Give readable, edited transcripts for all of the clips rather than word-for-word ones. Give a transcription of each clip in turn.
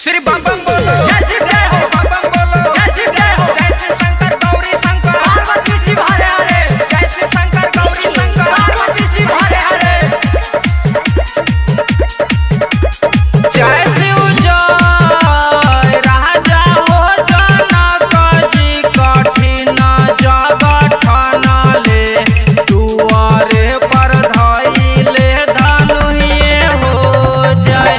श्री बम बम बोलो, जय श्री जय हो, बम बम बोलो, जय श्री जय हो, जय श्री शंकर गौरी शंकर पार्वती शिव हरे हरे, जय श्री शंकर गौरी शंकर पार्वती शिव हरे हरे। जय शिव जय राजा हो जनक जी कठिन जग ठानले, दुआरे पर धइले धनुये हो जय।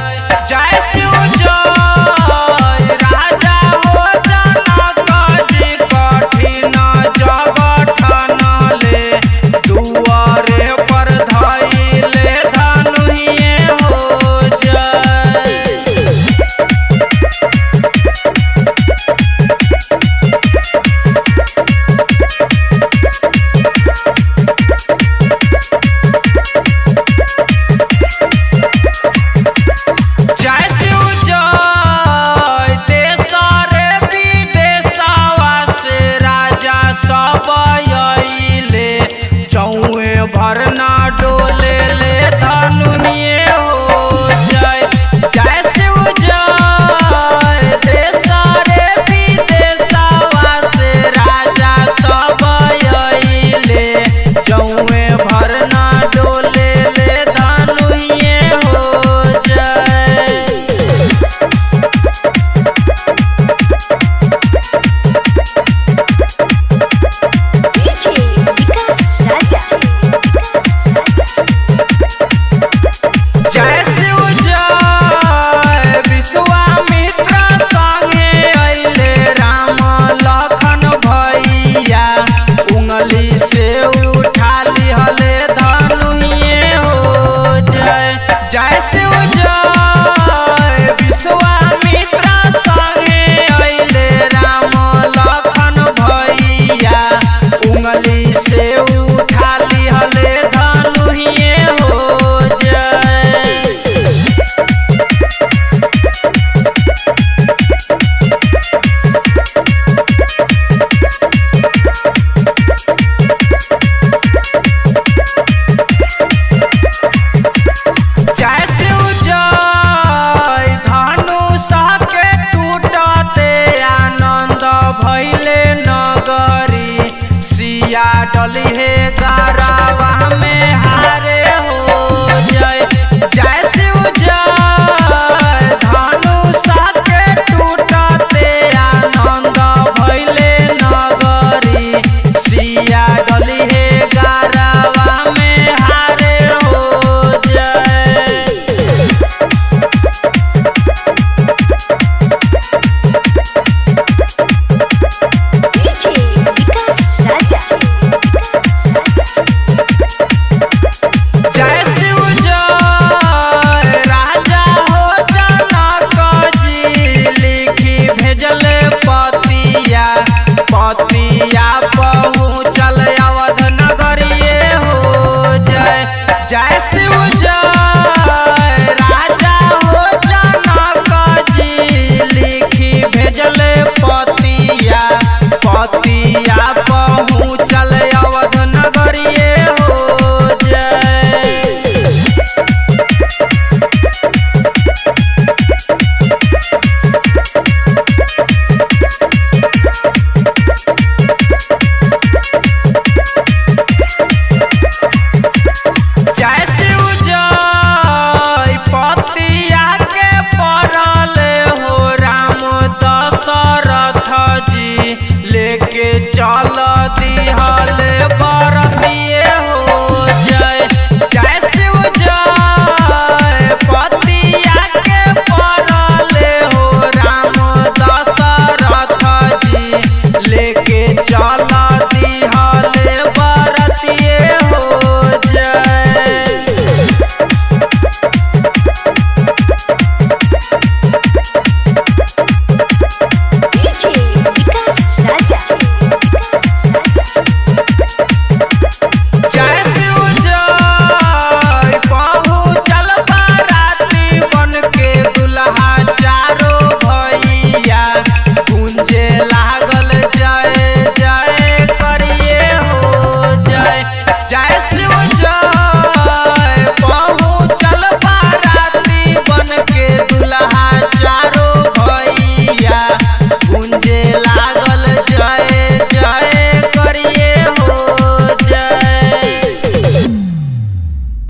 जय शिव जय राजा हो जनक जी कठिन जग ठानले, दुआरे पर धइले धनुये हो जय। जय शिव जय गूंजे लागल